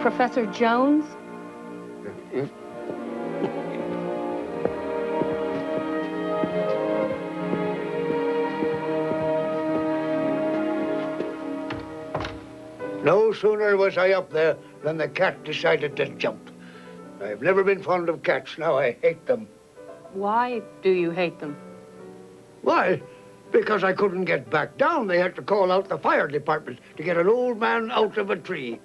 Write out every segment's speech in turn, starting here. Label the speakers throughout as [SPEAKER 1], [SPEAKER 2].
[SPEAKER 1] Professor Jones?
[SPEAKER 2] No sooner was I up there than the cat decided to jump. I've never been fond of cats. Now I hate them.
[SPEAKER 1] Why do you hate them?
[SPEAKER 2] Why? Because I couldn't get back down. They had to call out the fire department to get an old man out of a tree.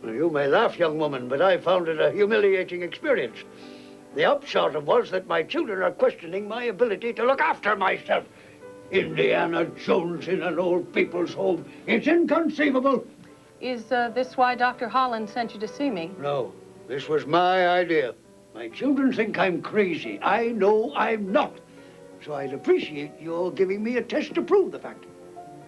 [SPEAKER 2] Well, you may laugh, young woman, but I found it a humiliating experience. The upshot of it was that my children are questioning my ability to look after myself. Indiana Jones in an old people's home. It's inconceivable.
[SPEAKER 1] Is this why Dr. Holland sent you to see me?
[SPEAKER 2] No, this was my idea. My children think I'm crazy. I know I'm not. So I'd appreciate you all giving me a test to prove the fact.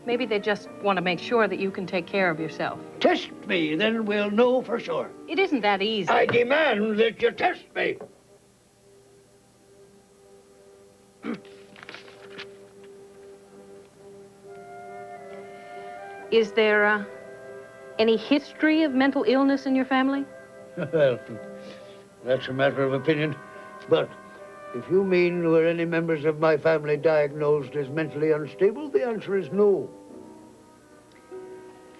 [SPEAKER 1] Maybe they just want to make sure that you can take care of yourself.
[SPEAKER 2] Test me, then we'll know for sure.
[SPEAKER 1] It isn't that easy.
[SPEAKER 2] I demand that you test me.
[SPEAKER 1] Is there any history of mental illness in your family?
[SPEAKER 2] Well, that's a matter of opinion. But if you mean were any members of my family diagnosed as mentally unstable, the answer is no.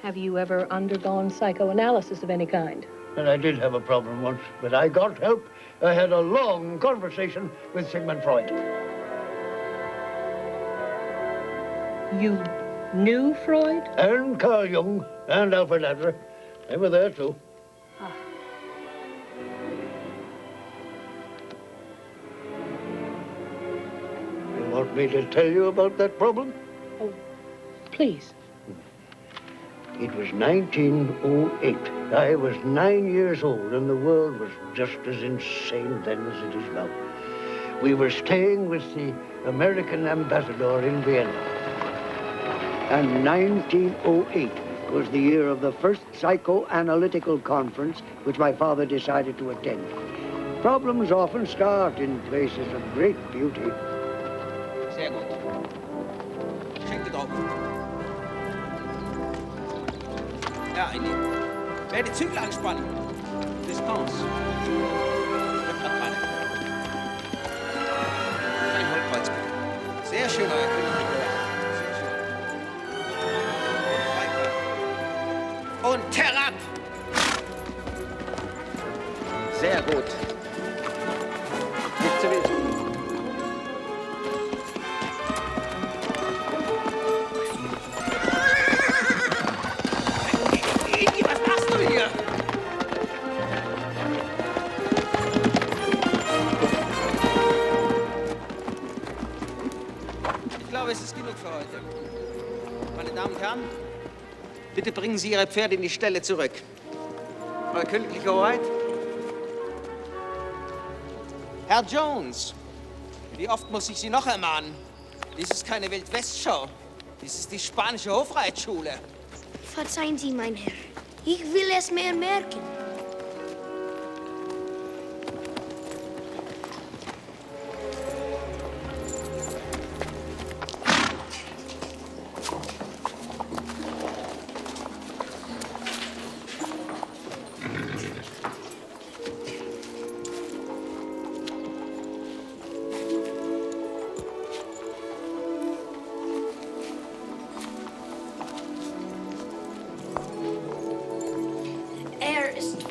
[SPEAKER 1] Have you ever undergone psychoanalysis of any kind?
[SPEAKER 2] And I did have a problem once, but I got help. I had a long conversation with Sigmund Freud.
[SPEAKER 1] You knew Freud?
[SPEAKER 2] And Carl Jung and Alfred Adler. They were there, too.
[SPEAKER 1] Ah.
[SPEAKER 2] You want me to tell you about that problem?
[SPEAKER 1] Oh, please.
[SPEAKER 2] It was 1908. I was 9 years old, and the world was just as insane then as it is now. We were staying with the American ambassador in Vienna. And 1908 was the year of the first psychoanalytical conference which my father decided to attend. Problems often start in places of great beauty.
[SPEAKER 3] Sehr gut. Schenke drauf. Ja, Indy. Wer die Zügel anspannen. Distanz. Kein Holzkreuz bitte. Sehr schön, euer König. Und herab! Sehr gut. Nicht zu wild. Indy, was machst du hier? Ich glaube, es ist genug für heute. Meine Damen und Herren, bitte bringen Sie Ihre Pferde in die Ställe zurück. Eure königliche Hoheit. Herr Jones, wie oft muss ich Sie noch ermahnen? Dies ist keine Wildwestschau. Dies ist die spanische Hofreitschule.
[SPEAKER 4] Verzeihen Sie, mein Herr. Ich will es mehr merken.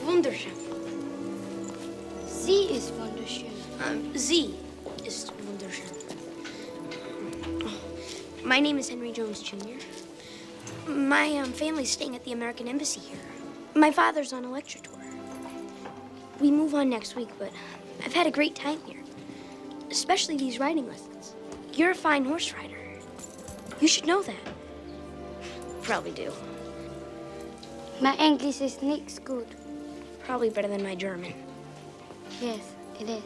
[SPEAKER 4] Wunderschön. Sie ist wunderschön. Sie ist wunderschön. My name is Henry Jones, Jr. My family's staying at the American Embassy here. My father's on a lecture tour. We move on next week, but I've had a great time here. Especially these riding lessons. You're a fine horse rider. You should know that. Probably do.
[SPEAKER 5] My English is nicht good.
[SPEAKER 4] Probably better than my German.
[SPEAKER 5] Yes, it is.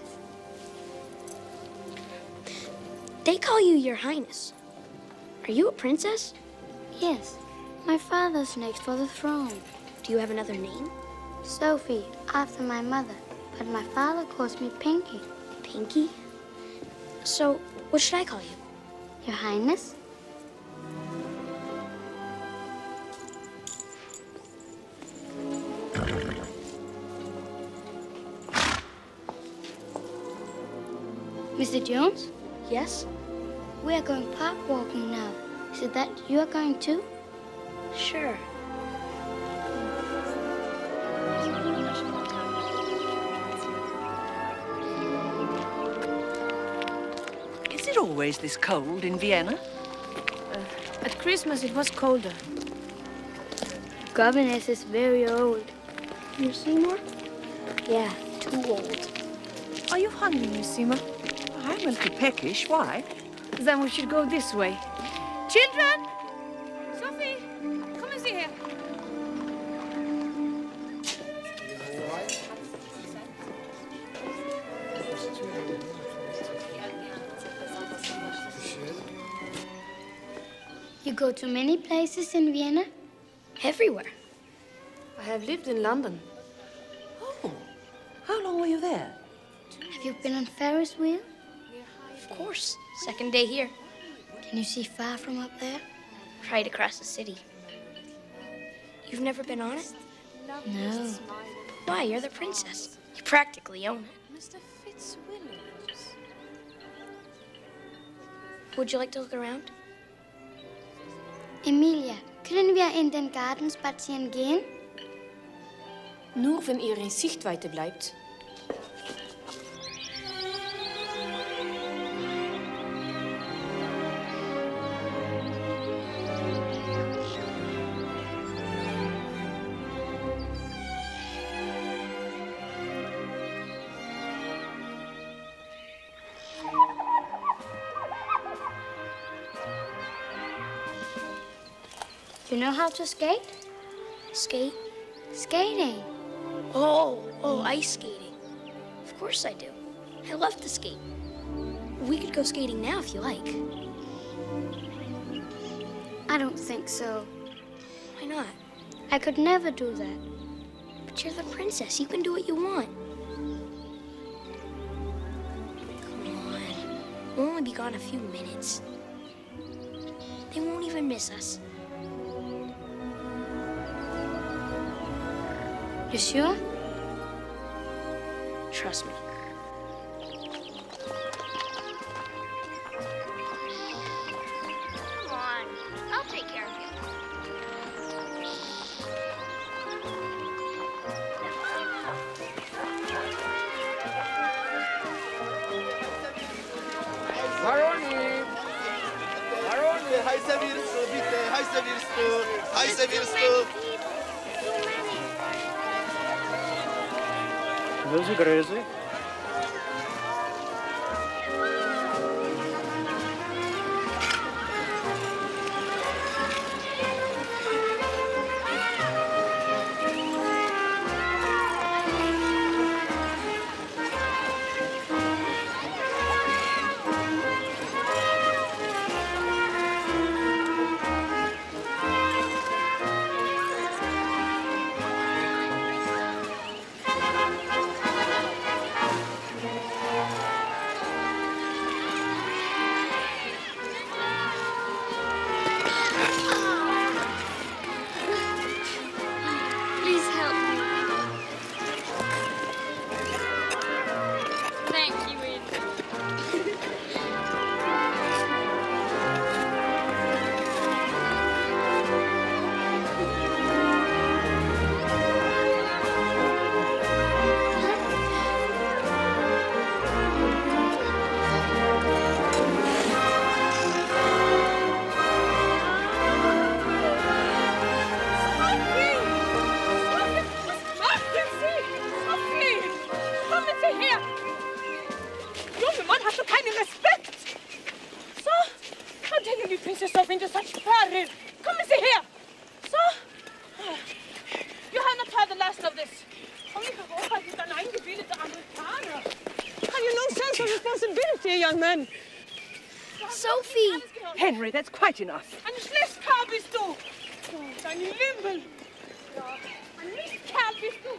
[SPEAKER 4] They call you Your Highness. Are you a princess?
[SPEAKER 5] Yes. My father's next for the throne.
[SPEAKER 4] Do you have another name?
[SPEAKER 5] Sophie, after my mother. But my father calls me Pinky.
[SPEAKER 4] Pinky? So, what should I call you?
[SPEAKER 5] Your Highness? Mr. Jones,
[SPEAKER 4] Yes?
[SPEAKER 5] we are going park walking now. Is it that you are going too?
[SPEAKER 4] Sure.
[SPEAKER 6] Is it always this cold in Vienna?
[SPEAKER 7] At Christmas it was colder.
[SPEAKER 5] Governess is very old.
[SPEAKER 4] You Seymour? Yeah, too old.
[SPEAKER 7] Are you hungry, Miss Seymour?
[SPEAKER 6] I'm a little peckish. Why?
[SPEAKER 7] Then we should go this way. Children! Sophie, come and see here.
[SPEAKER 5] You go to many places in Vienna?
[SPEAKER 4] Everywhere.
[SPEAKER 7] I have lived in London.
[SPEAKER 6] Oh, how long were you there?
[SPEAKER 5] Have you been on Ferris wheel?
[SPEAKER 4] Of course. Second day here.
[SPEAKER 5] Can you see far from up there?
[SPEAKER 4] Right across the city. You've never been on it?
[SPEAKER 5] No.
[SPEAKER 4] Why? You're the princess. You practically own it.
[SPEAKER 7] Mr. Fitzwilliams.
[SPEAKER 4] Would you like to look around?
[SPEAKER 5] Emilia, können wir in den Garten spazieren gehen?
[SPEAKER 7] Nur wenn ihr in Sichtweite bleibt.
[SPEAKER 5] You know how to skate?
[SPEAKER 4] Skate?
[SPEAKER 5] Skating.
[SPEAKER 4] Oh, ice skating. Of course I do. I love to skate. We could go skating now if you like.
[SPEAKER 5] I don't think so.
[SPEAKER 4] Why not?
[SPEAKER 5] I could never do that.
[SPEAKER 4] But you're the princess. You can do what you want. Come on. We'll only be gone a few minutes. They won't even miss us.
[SPEAKER 5] You sure?
[SPEAKER 4] Trust me. Come on. I'll take care of you.
[SPEAKER 8] Maroni, heißer wirst du, bitte, heißer wirst du, heißer wirst du.
[SPEAKER 2] Grüße, Grüße.
[SPEAKER 5] Please help me. Thank you, Indy.
[SPEAKER 7] Princess Sophie into such peril. Kommen Sie her! So. You have not heard the last of this. Only Europa is an eingebildeter Amerikaner. Have you no sense of responsibility, young man?
[SPEAKER 4] Sophie!
[SPEAKER 6] Henry, that's quite enough.
[SPEAKER 7] Ein Schlisskerl bist du! Oh, ein Lümmel! Ja, ein Mistkerl bist du!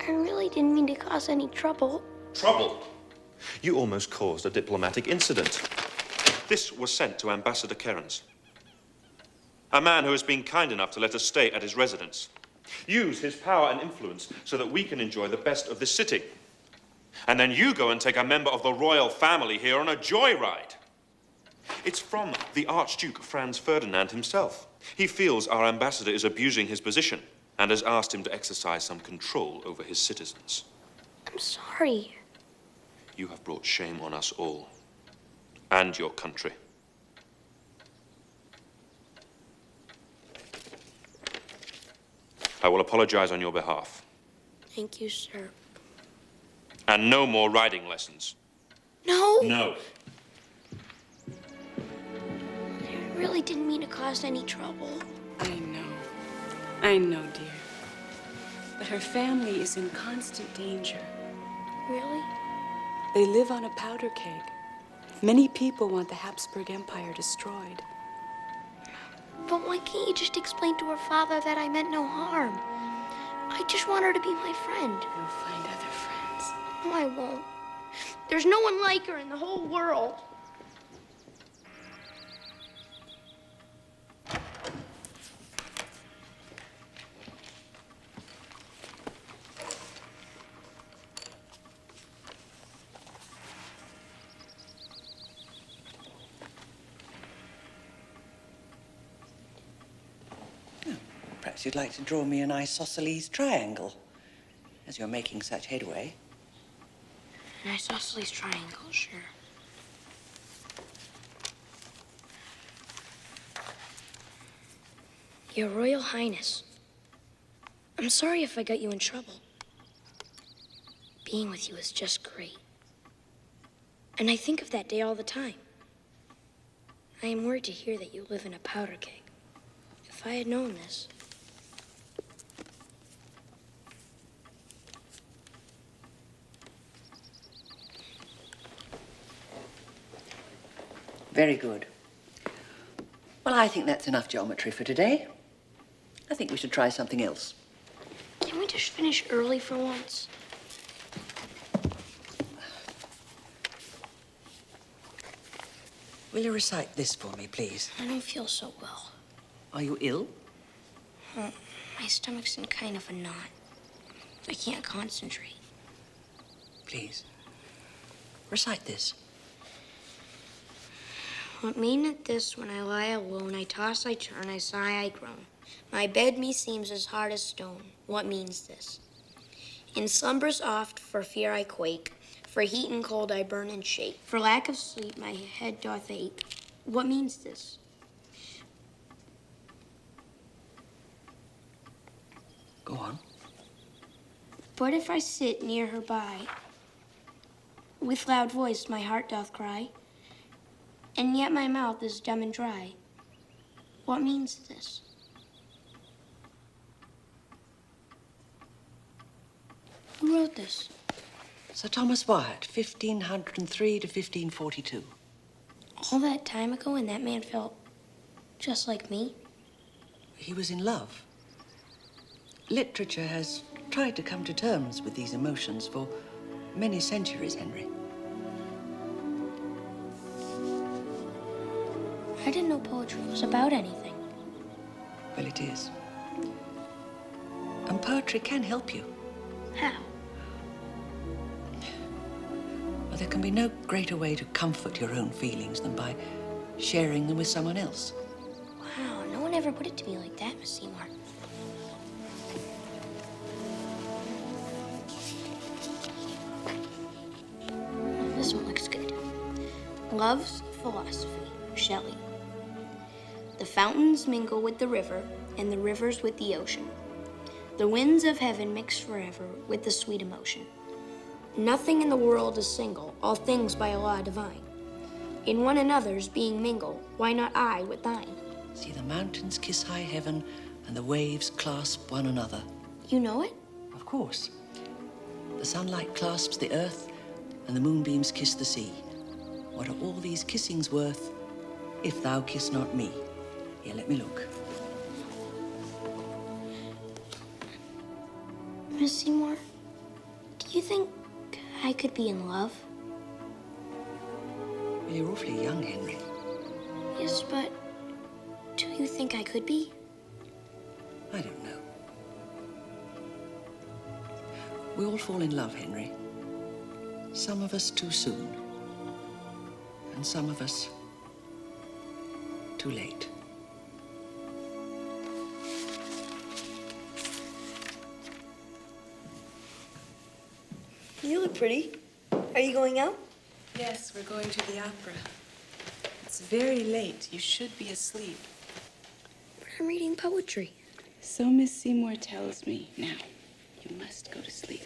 [SPEAKER 4] I really didn't mean to cause any trouble.
[SPEAKER 8] Trouble?
[SPEAKER 9] You almost caused a diplomatic incident. This was sent to Ambassador Cairns, a man who has been kind enough to let us stay at his residence. Use his power and influence so that we can enjoy the best of this city. And then you go and take a member of the royal family here on a joyride. It's from the Archduke Franz Ferdinand himself. He feels our ambassador is abusing his position and has asked him to exercise some control over his citizens.
[SPEAKER 4] I'm sorry.
[SPEAKER 9] You have brought shame on us all and your country. I will apologize on your behalf.
[SPEAKER 4] Thank you, sir.
[SPEAKER 9] And no more riding lessons.
[SPEAKER 4] No?
[SPEAKER 9] No.
[SPEAKER 4] I really didn't mean to cause any trouble.
[SPEAKER 10] I know, dear. But her family is in constant danger.
[SPEAKER 4] Really?
[SPEAKER 10] They live on a powder keg. Many people want the Habsburg Empire destroyed.
[SPEAKER 4] But why can't you just explain to her father that I meant no harm? I just want her to be my friend.
[SPEAKER 10] You'll find other friends.
[SPEAKER 4] No, I won't. There's no one like her in the whole world.
[SPEAKER 6] Perhaps you'd like to draw me an isosceles triangle, as you're making such headway.
[SPEAKER 4] An isosceles triangle, sure. Your Royal Highness, I'm sorry if I got you in trouble. Being with you is just great. And I think of that day all the time. I am worried to hear that you live in a powder keg. If I had known this.
[SPEAKER 6] Very good. Well, I think that's enough geometry for today. I think we should try something else.
[SPEAKER 4] Can we just finish early for once?
[SPEAKER 6] Will you recite this for me, please?
[SPEAKER 4] I don't feel so well.
[SPEAKER 6] Are you ill?
[SPEAKER 4] My stomach's in kind of a knot. I can't concentrate.
[SPEAKER 6] Please, recite this.
[SPEAKER 4] What meaneth this when I lie alone? I toss, I turn, I sigh, I groan. My bed me seems as hard as stone. What means this? In slumbers oft for fear I quake. For heat and cold I burn and shake. For lack of sleep my head doth ache. What means this?
[SPEAKER 6] Go on.
[SPEAKER 4] But if I sit near her by, with loud voice my heart doth cry, and yet my mouth is dumb and dry. What means this? Who wrote this?
[SPEAKER 6] Sir Thomas Wyatt, 1503 to 1542.
[SPEAKER 4] All that time ago, and that man felt just like me?
[SPEAKER 6] He was in love. Literature has tried to come to terms with these emotions for many centuries, Henry.
[SPEAKER 4] I didn't know poetry was about anything.
[SPEAKER 6] Well, it is. And poetry can help you.
[SPEAKER 4] How?
[SPEAKER 6] Well, there can be no greater way to comfort your own feelings than by sharing them with someone else.
[SPEAKER 4] Wow, no one ever put it to me like that, Miss Seymour. This one looks good. Love's philosophy, Shelley. The fountains mingle with the river, and the rivers with the ocean. The winds of heaven mix forever with the sweet emotion. Nothing in the world is single, all things by a law divine. In one another's being mingle, why not I with thine?
[SPEAKER 6] See the mountains kiss high heaven, and the waves clasp one another.
[SPEAKER 4] You know it?
[SPEAKER 6] Of course. The sunlight clasps the earth, and the moonbeams kiss the sea. What are all these kissings worth, if thou kiss not me? Here, let me look.
[SPEAKER 4] Miss Seymour, do you think I could be in love?
[SPEAKER 6] You're awfully young, Henry.
[SPEAKER 4] Yes, but do you think I could be?
[SPEAKER 6] I don't know. We all fall in love, Henry. Some of us too soon. And some of us too late.
[SPEAKER 11] You look pretty. Are you going out?
[SPEAKER 10] Yes, we're going to the opera. It's very late. You should be asleep.
[SPEAKER 4] I'm reading poetry.
[SPEAKER 10] So Miss Seymour tells me. Now, you must go to sleep.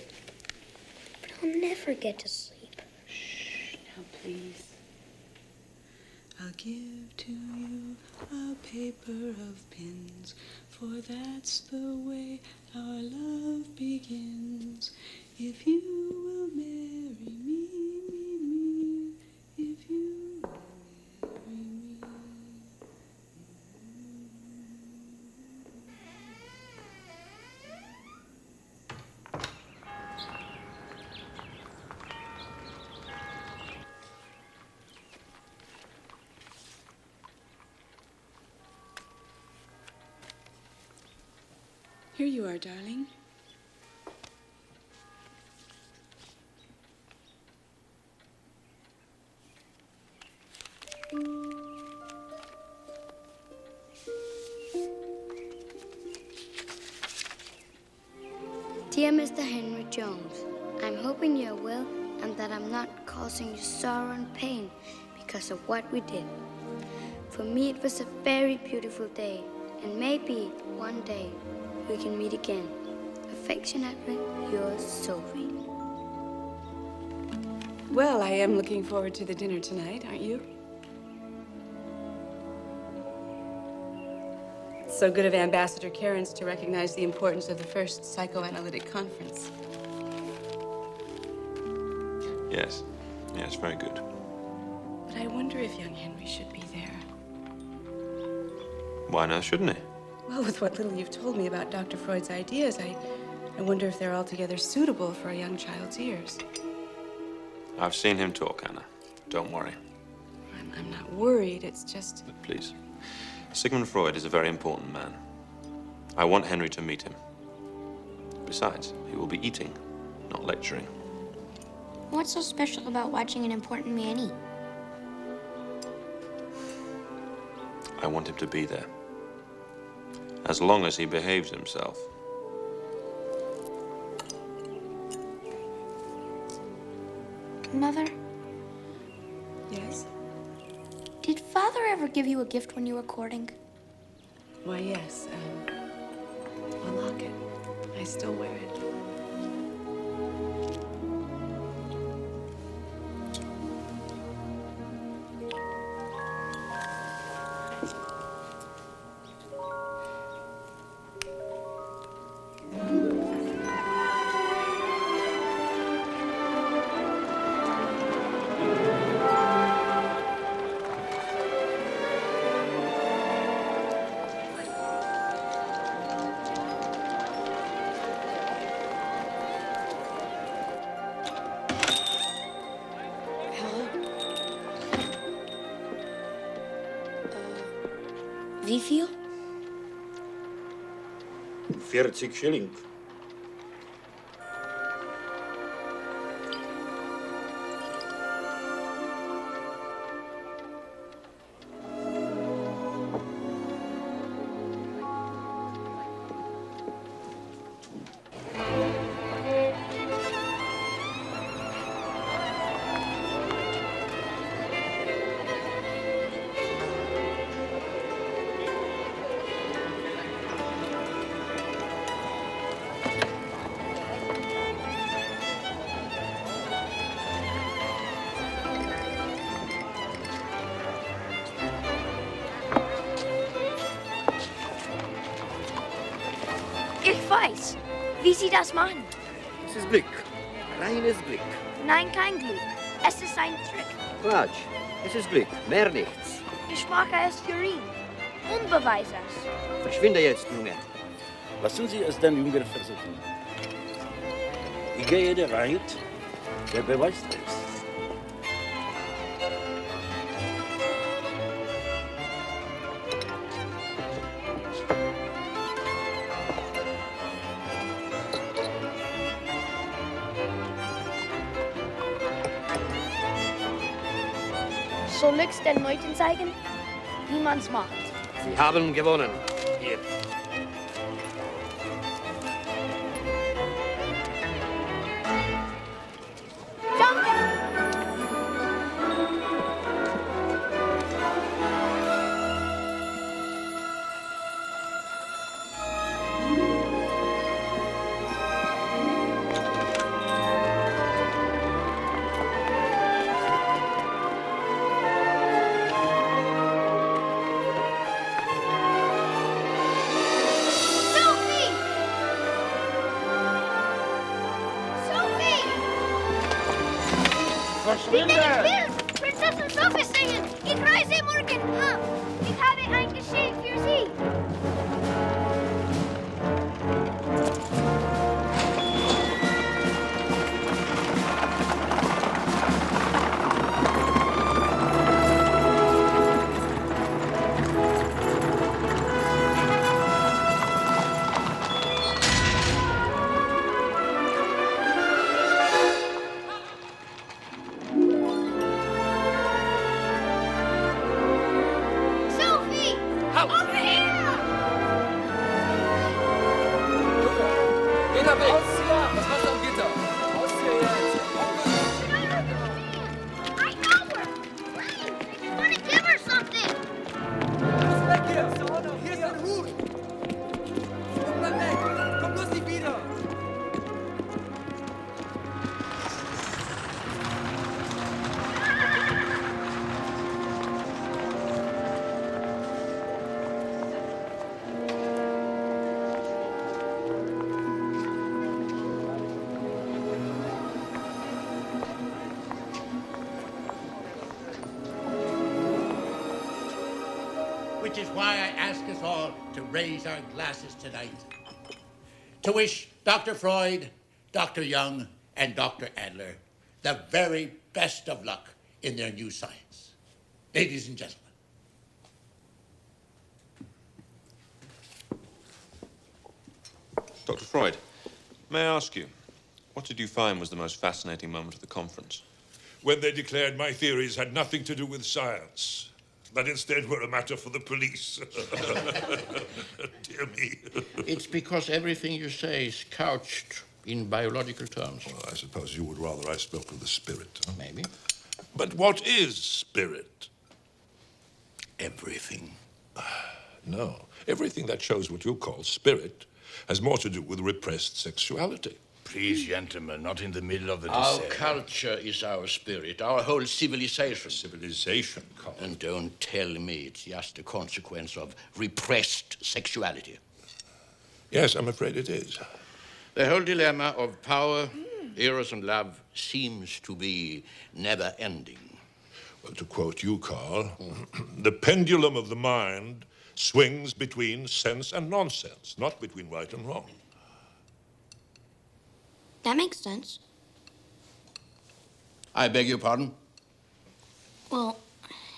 [SPEAKER 4] But I'll never get to sleep.
[SPEAKER 10] Shh, now please. I'll give to you a paper of pins, for that's the way our love begins. If you will marry me, if you will marry me. Here you are, darling.
[SPEAKER 5] Dear Mr. Henry Jones, I'm hoping you're well and that I'm not causing you sorrow and pain because of what we did. For me, it was a very beautiful day, and maybe one day we can meet again. Affectionately, yours, Sophie.
[SPEAKER 10] Well, I am looking forward to the dinner tonight, aren't you? It's so good of Ambassador Cairns to recognize the importance of the first psychoanalytic conference.
[SPEAKER 9] Yes. Yes, very good.
[SPEAKER 10] But I wonder if young Henry should be there.
[SPEAKER 9] Why not, shouldn't he?
[SPEAKER 10] Well, with what little you've told me about Dr. Freud's ideas, I wonder if they're altogether suitable for a young child's ears.
[SPEAKER 9] I've seen him talk, Anna. Don't worry.
[SPEAKER 10] I'm not worried, it's just...
[SPEAKER 9] But please. Sigmund Freud is a very important man. I want Henry to meet him. Besides, he will be eating, not lecturing.
[SPEAKER 4] What's so special about watching an important man eat?
[SPEAKER 9] I want him to be there. As long as he behaves himself.
[SPEAKER 4] Mother,
[SPEAKER 10] Yes?
[SPEAKER 4] did Father ever give you a gift when you were courting?
[SPEAKER 10] Why, yes. A locket. I still wear it.
[SPEAKER 4] Wie viel?
[SPEAKER 2] 40 shilling.
[SPEAKER 4] Ich weiß. Wie Sie das machen?
[SPEAKER 12] Es ist Glück. Reines Glück.
[SPEAKER 4] Nein, kein Glück. Es ist ein Trick.
[SPEAKER 12] Quatsch. Es ist Glück. Mehr nichts.
[SPEAKER 4] Ich mache es für ihn. Unbeweis es.
[SPEAKER 12] Verschwinde jetzt, Junge.
[SPEAKER 13] Lassen Sie es dem Jungen versuchen. Ich gehe der Wahrheit, der beweist es.
[SPEAKER 4] So liegt's den Leuten zeigen, wie man's macht.
[SPEAKER 12] Sie haben gewonnen. Hier.
[SPEAKER 4] Prinzessin Sophie singen. Ich reise morgen. Ich habe ein Geschenk für Sie.
[SPEAKER 14] Which is why I ask us all to raise our glasses tonight. To wish Dr. Freud, Dr. Jung, and Dr. Adler the very best of luck in their new science. Ladies and gentlemen.
[SPEAKER 9] Dr. Freud, may I ask you, what did you find was the most fascinating moment of the conference?
[SPEAKER 15] When they declared my theories had nothing to do with science, but instead were a matter for the police. Dear me.
[SPEAKER 14] It's because everything you say is couched in biological terms.
[SPEAKER 15] Well, I suppose you would rather I spoke of the spirit. Huh?
[SPEAKER 14] Maybe.
[SPEAKER 15] But what is spirit?
[SPEAKER 14] Everything.
[SPEAKER 15] No. Everything that shows what you call spirit has more to do with repressed sexuality.
[SPEAKER 13] Please, gentlemen, not in the middle of the
[SPEAKER 14] Our
[SPEAKER 13] dissent.
[SPEAKER 14] culture is our spirit, our whole civilization.
[SPEAKER 15] Civilization, Carl.
[SPEAKER 14] And don't tell me it's just a consequence of repressed sexuality.
[SPEAKER 15] Yes, I'm afraid it is.
[SPEAKER 14] The whole dilemma of power, eros, and love seems to be never-ending.
[SPEAKER 15] Well, to quote you, Carl, the pendulum of the mind swings between sense and nonsense, not between right and wrong.
[SPEAKER 4] That makes sense.
[SPEAKER 14] I beg your pardon?
[SPEAKER 4] Well,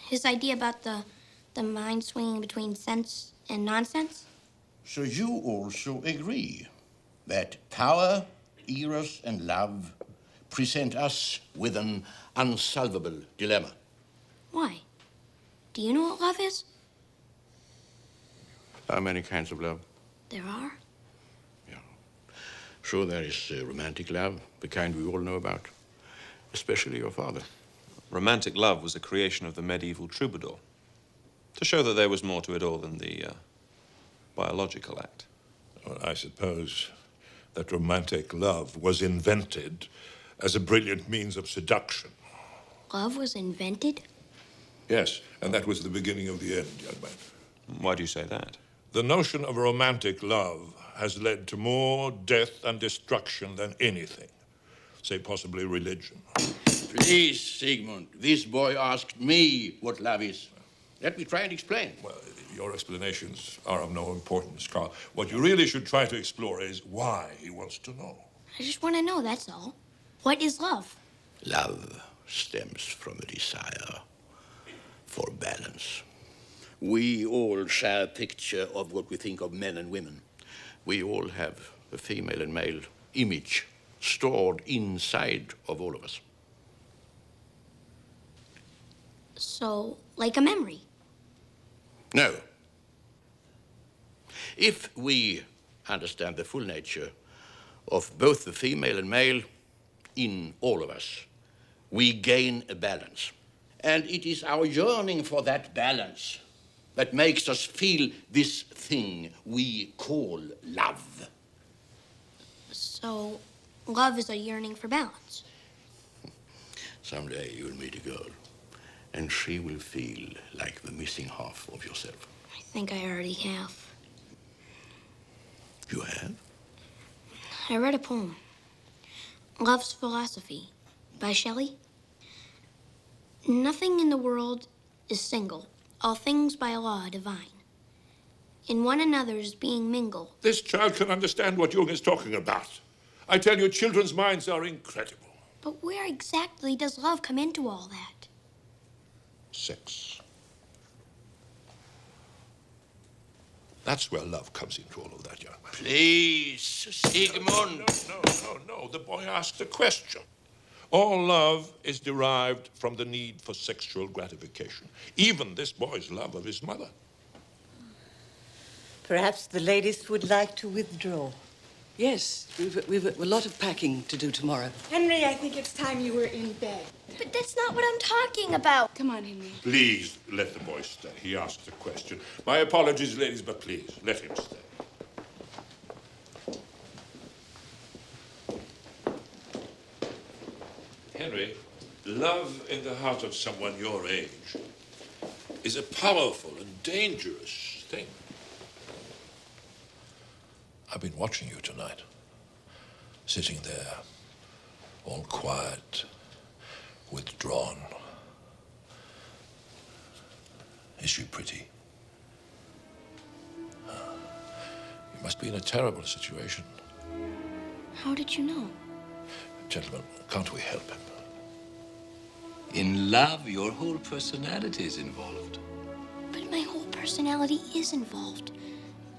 [SPEAKER 4] his idea about the mind swinging between sense and nonsense?
[SPEAKER 14] So you also agree that power, eros, and love present us with an unsolvable dilemma?
[SPEAKER 4] Why? Do you know what love is?
[SPEAKER 14] There are many kinds of love.
[SPEAKER 4] There are?
[SPEAKER 14] Sure, there is romantic love, the kind we all know about, especially your father.
[SPEAKER 9] Romantic love was a creation of the medieval troubadour, to show that there was more to it all than the biological act.
[SPEAKER 15] Well, I suppose that romantic love was invented as a brilliant means of seduction.
[SPEAKER 4] Love was invented?
[SPEAKER 15] Yes, and that was the beginning of the end, young man.
[SPEAKER 9] Why do you say that?
[SPEAKER 15] The notion of romantic love has led to more death and destruction than anything, say possibly religion.
[SPEAKER 14] Please, Sigmund, this boy asked me what love is. Let me try and explain.
[SPEAKER 15] Well, your explanations are of no importance, Carl. What you really should try to explore is why he wants to know.
[SPEAKER 4] I just want to know, that's all. What is love?
[SPEAKER 14] Love stems from a desire for balance. We all share a picture of what we think of men and women. We all have a female and male image stored inside of all of us.
[SPEAKER 4] So, like a memory?
[SPEAKER 14] No. If we understand the full nature of both the female and male in all of us, we gain a balance. And it is our yearning for that balance that makes us feel this thing we call love.
[SPEAKER 4] So, love is a yearning for balance.
[SPEAKER 14] Someday you'll meet a girl, and she will feel like the missing half of yourself.
[SPEAKER 4] I think I already have.
[SPEAKER 14] You have?
[SPEAKER 4] I read a poem, Love's Philosophy, by Shelley. Nothing in the world is single, all things by law divine. In one another's being mingle.
[SPEAKER 15] This child can understand what Jung is talking about. I tell you, children's minds are incredible.
[SPEAKER 4] But where exactly does love come into all that?
[SPEAKER 15] Sex. That's where love comes into all of that, young man.
[SPEAKER 14] Please, Sigmund.
[SPEAKER 15] No. The boy asked a question. All love is derived from the need for sexual gratification. Even this boy's love of his mother.
[SPEAKER 16] Perhaps the ladies would like to withdraw.
[SPEAKER 6] Yes, we've a lot of packing to do tomorrow.
[SPEAKER 10] Henry, I think it's time you were in bed.
[SPEAKER 4] But that's not what I'm talking about.
[SPEAKER 10] Come on, Henry.
[SPEAKER 15] Please, let the boy stay. He asked a question. My apologies, ladies, but please, let him stay. Henry, love in the heart of someone your age is a powerful and dangerous thing. I've been watching you tonight, sitting there, all quiet, withdrawn. Is she pretty? You must be in a terrible situation.
[SPEAKER 4] How did you know?
[SPEAKER 15] Gentlemen, can't we help him?
[SPEAKER 17] In love, your whole personality is involved.
[SPEAKER 4] But my whole personality is involved.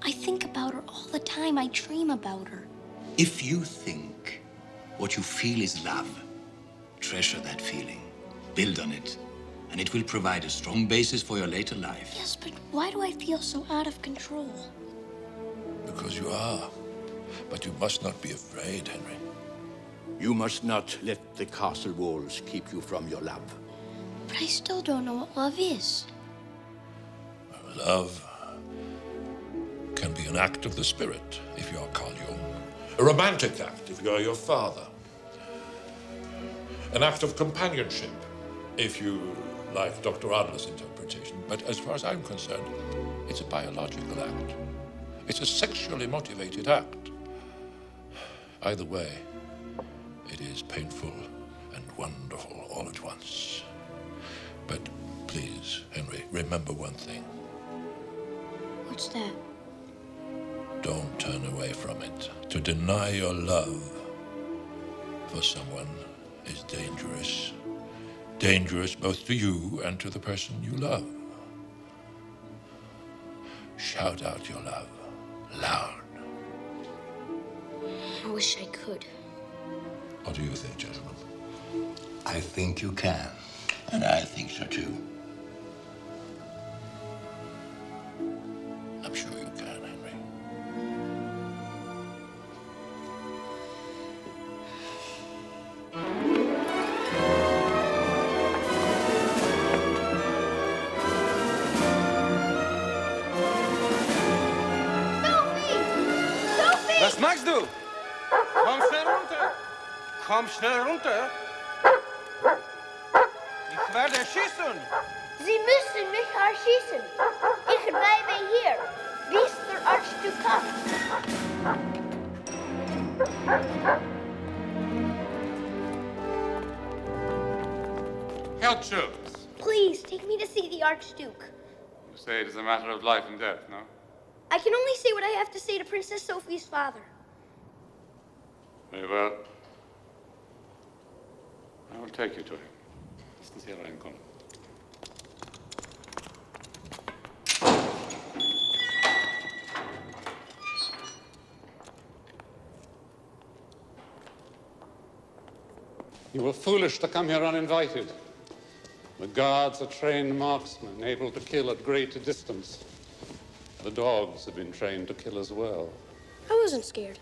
[SPEAKER 4] I think about her all the time. I dream about her.
[SPEAKER 17] If you think what you feel is love, treasure that feeling, build on it, and it will provide a strong basis for your later life.
[SPEAKER 4] Yes, but why do I feel so out of control?
[SPEAKER 15] Because you are. But you must not be afraid, Henry.
[SPEAKER 14] You must not let the castle walls keep you from your love.
[SPEAKER 4] But I still don't know what love is.
[SPEAKER 15] Love can be an act of the spirit, if you are Carl Jung. A romantic act, if you are your father. An act of companionship, if you like Dr. Adler's interpretation. But as far as I'm concerned, it's a biological act. It's a sexually motivated act. Either way, it is painful and wonderful all at once. But please, Henry, remember one thing.
[SPEAKER 4] What's that?
[SPEAKER 15] Don't turn away from it. To deny your love for someone is dangerous. Dangerous both to you and to the person you love. Shout out your love loud.
[SPEAKER 4] I wish I could.
[SPEAKER 15] What do you think, gentlemen?
[SPEAKER 17] I think you can.
[SPEAKER 14] And I think so too.
[SPEAKER 15] I'm sure you can, Henry.
[SPEAKER 4] Sophie!
[SPEAKER 3] Was machst du? Komm schnell runter! Komm schnell runter! Ich werde schießen!
[SPEAKER 4] Sie müssen mich erschießen. Ich bleibe hier, bis der Archduke kommt.
[SPEAKER 18] Herr Jones,
[SPEAKER 4] Please, take me to see the Archduke.
[SPEAKER 18] you say it is a matter of life and death, no?
[SPEAKER 4] I can only say what I have to say to Princess Sophie's father.
[SPEAKER 18] Very well. I will take you to him. Lassen Sie hereinkommen. You were foolish to come here uninvited. The guards are trained marksmen, able to kill at great distance. The dogs have been trained to kill as well.
[SPEAKER 4] I wasn't scared.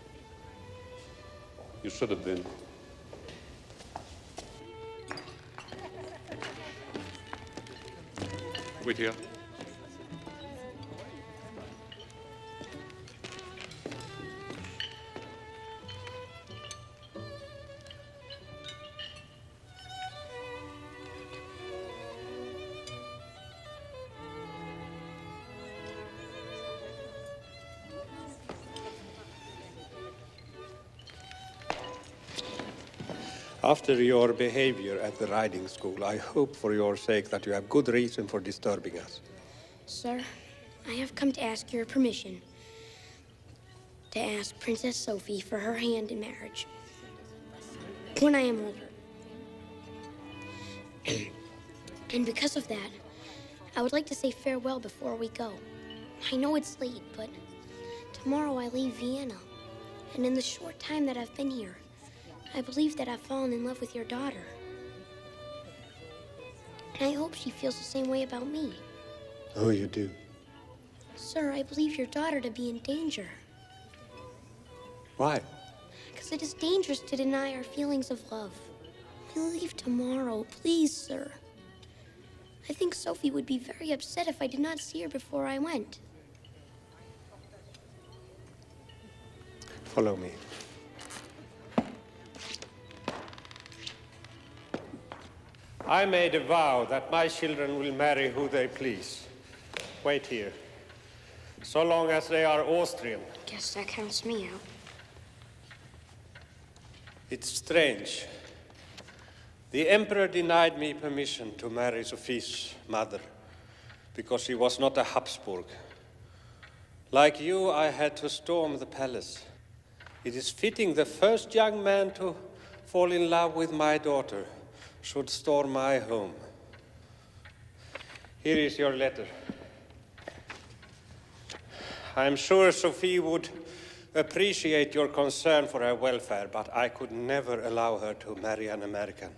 [SPEAKER 18] You should have been. Wait here.
[SPEAKER 12] After your behavior at the riding school, I hope for your sake that you have good reason for disturbing us.
[SPEAKER 4] Sir, I have come to ask your permission to ask Princess Sophie for her hand in marriage when I am older. And because of that, I would like to say farewell before we go. I know it's late, but tomorrow I leave Vienna. And in the short time that I've been here, I believe that I've fallen in love with your daughter. And I hope she feels the same way about me.
[SPEAKER 12] Oh, you do?
[SPEAKER 4] Sir, I believe your daughter to be in danger.
[SPEAKER 12] Why?
[SPEAKER 4] Because it is dangerous to deny our feelings of love. We leave tomorrow, please, sir. I think Sophie would be very upset if I did not see her before I went.
[SPEAKER 12] Follow me. I made a vow that my children will marry who they please. Wait here. So long as they are Austrian.
[SPEAKER 4] Guess that counts me out.
[SPEAKER 12] It's strange. The Emperor denied me permission to marry Sophie's mother because she was not a Habsburg. Like you, I had to storm the palace. It is fitting the first young man to fall in love with my daughter should storm my home. Here is your letter. I am sure Sophie would appreciate your concern for her welfare, but I could never allow her to marry an American.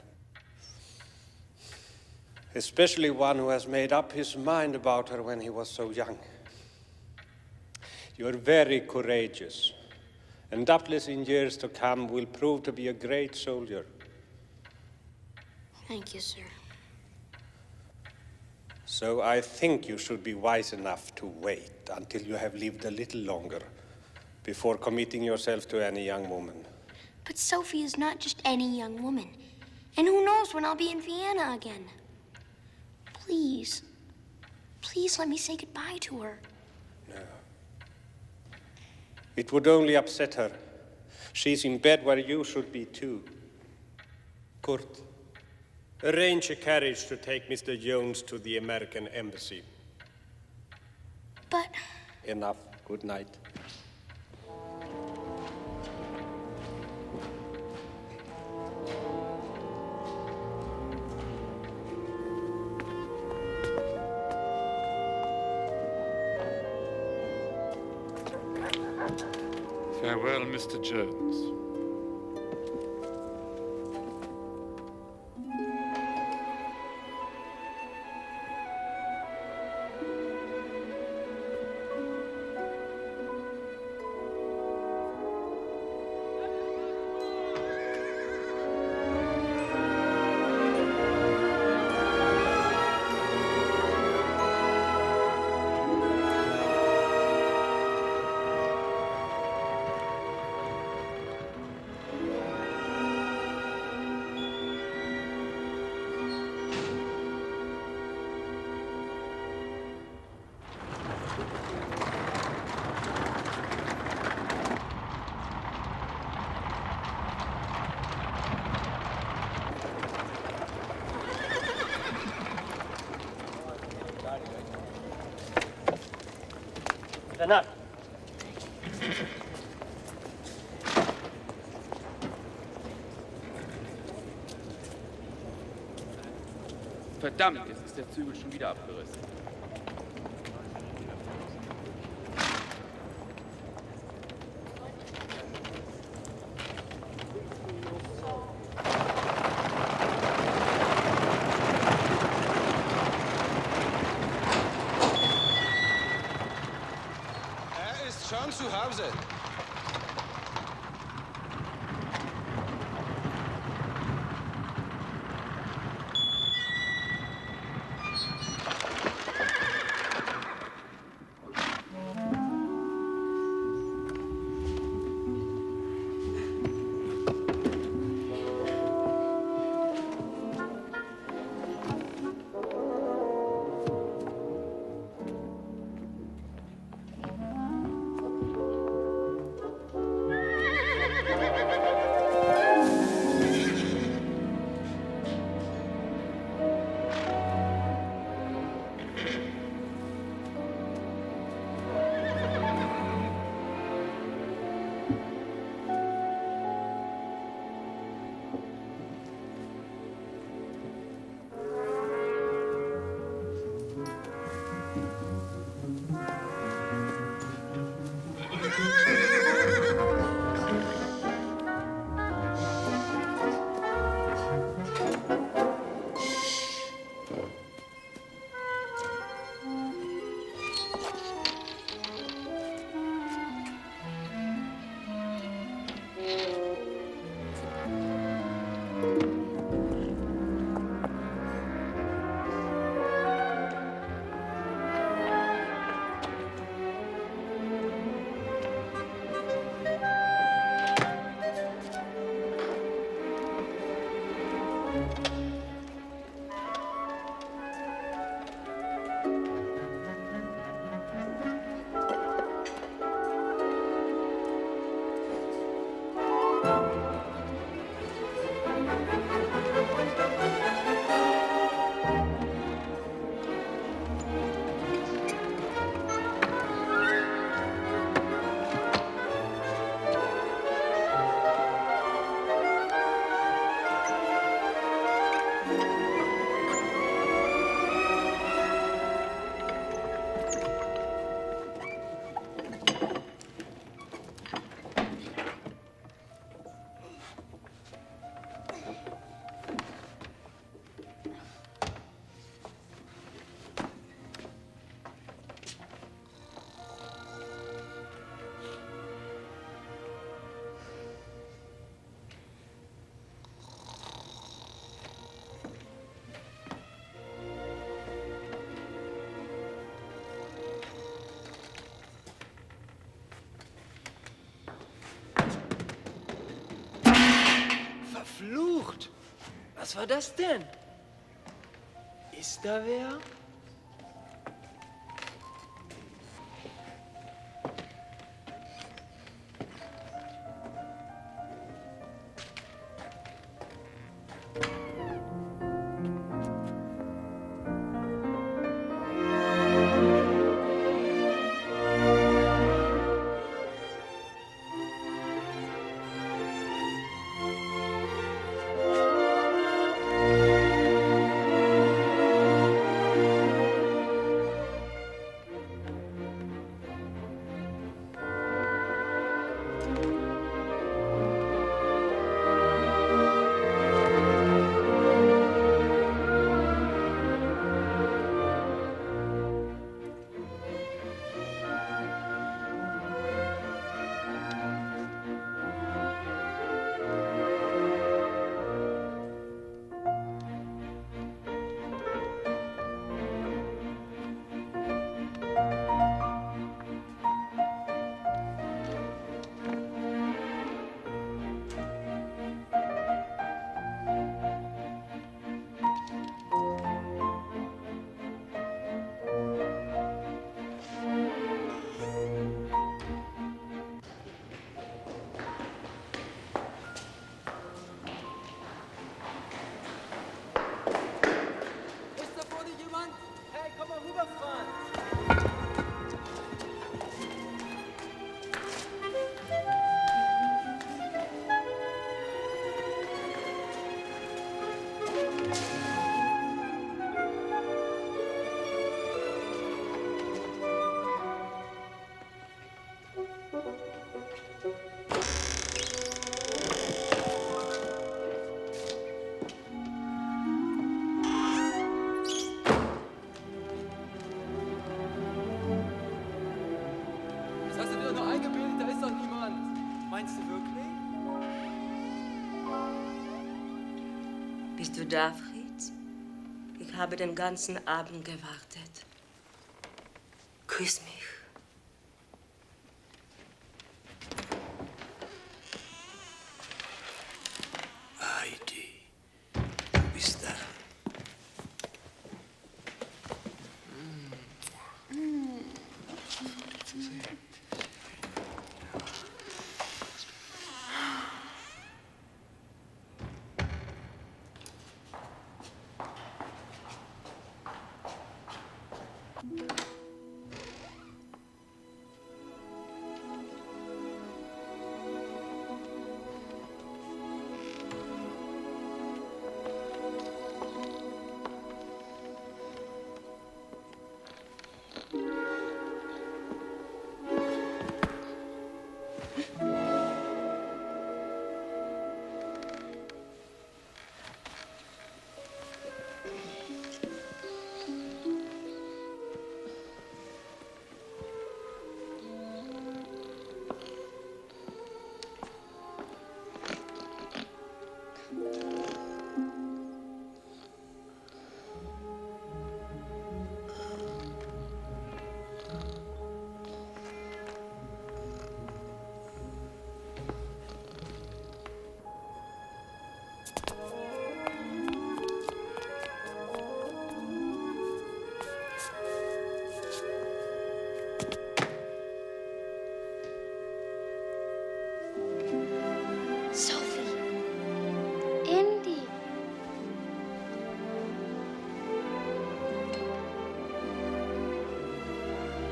[SPEAKER 12] Especially one who has made up his mind about her when he was so young. You are very courageous, and doubtless in years to come will prove to be a great soldier.
[SPEAKER 4] Thank you, sir.
[SPEAKER 12] So I think you should be wise enough to wait until you have lived a little longer before committing yourself to any young woman.
[SPEAKER 4] But Sophie is not just any young woman. And who knows when I'll be in Vienna again. Please, please let me say goodbye to her.
[SPEAKER 12] No. It would only upset her. She's in bed where you should be too. Kurt, arrange a carriage to take Mr. Jones to the American embassy.
[SPEAKER 4] But...
[SPEAKER 12] Enough. Good night.
[SPEAKER 18] Farewell, Mr. Jones.
[SPEAKER 12] Enough.
[SPEAKER 19] Verdammt, jetzt ist der Zügel schon wieder abgerissen.
[SPEAKER 20] Young zu Hause.
[SPEAKER 21] Verflucht! Was war das denn? Ist da wer?
[SPEAKER 16] Bist du da, Fritz? Ich habe den ganzen Abend gewartet. Küss mich.
[SPEAKER 17] Heidi, du bist da.
[SPEAKER 4] Sophie. Indy.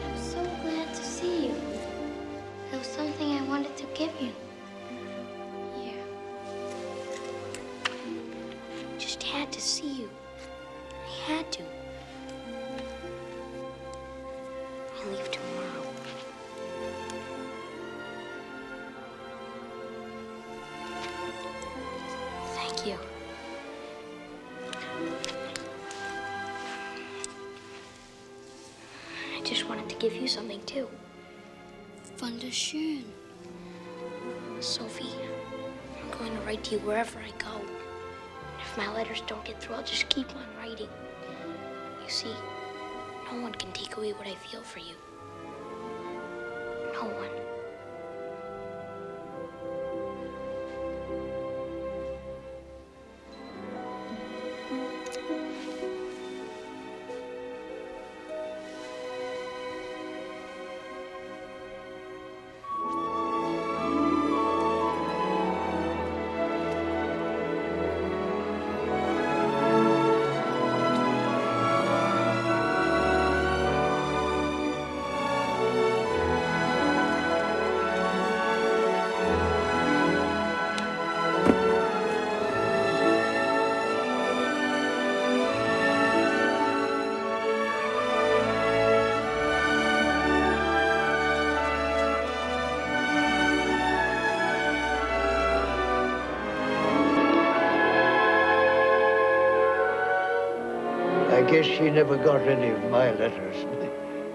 [SPEAKER 4] I'm so glad to see you. There was something I wanted to give you. Here. Just had to see you. I had to. I leave tomorrow. Thank you. I just wanted to give you something too. Wunderschön. Sophie, I'm going to write to you wherever I go. And if my letters don't get through, I'll just keep on writing. You see, no one can take away what I feel for you. No one.
[SPEAKER 2] I guess she never got any of my letters.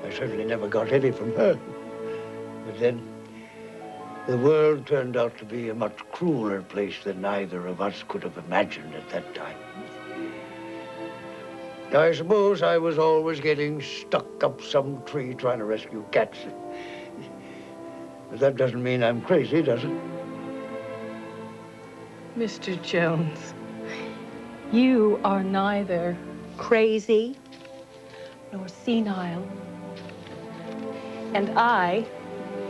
[SPEAKER 2] I certainly never got any from her. But then, the world turned out to be a much crueler place than either of us could have imagined at that time. I suppose I was always getting stuck up some tree trying to rescue cats. But that doesn't mean I'm crazy, does it?
[SPEAKER 1] Mr. Jones, you are neither crazy nor senile. And I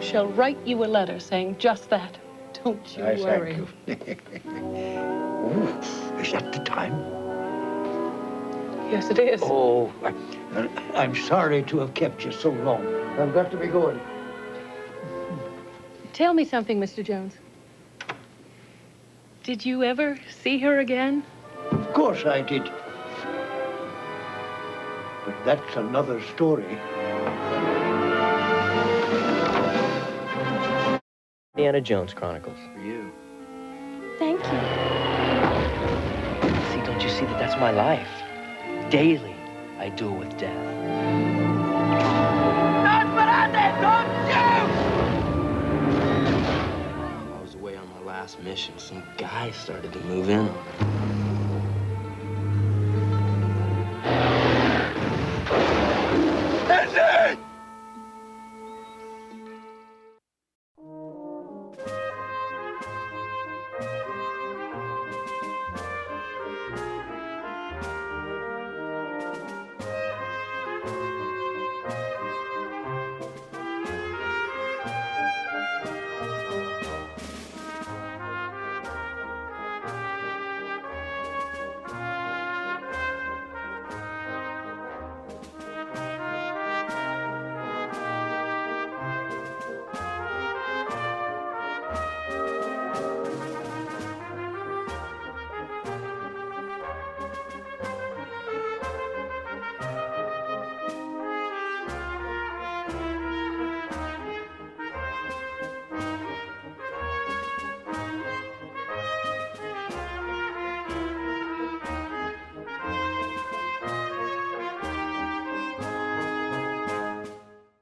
[SPEAKER 1] shall write you a letter saying just that. Don't you worry.
[SPEAKER 2] Thank you. Ooh, is that the time?
[SPEAKER 1] Yes, it is.
[SPEAKER 2] Oh, I'm sorry to have kept you so long. I've got to be going.
[SPEAKER 1] Tell me something, Mr. Jones. Did you ever see her again?
[SPEAKER 2] Of course I did. But that's another story.
[SPEAKER 20] Indiana Jones Chronicles.
[SPEAKER 21] For you.
[SPEAKER 1] Thank you.
[SPEAKER 20] See, don't you see that that's my life? Daily, I duel with death. I was away on my last mission. Some guy started to move in on me.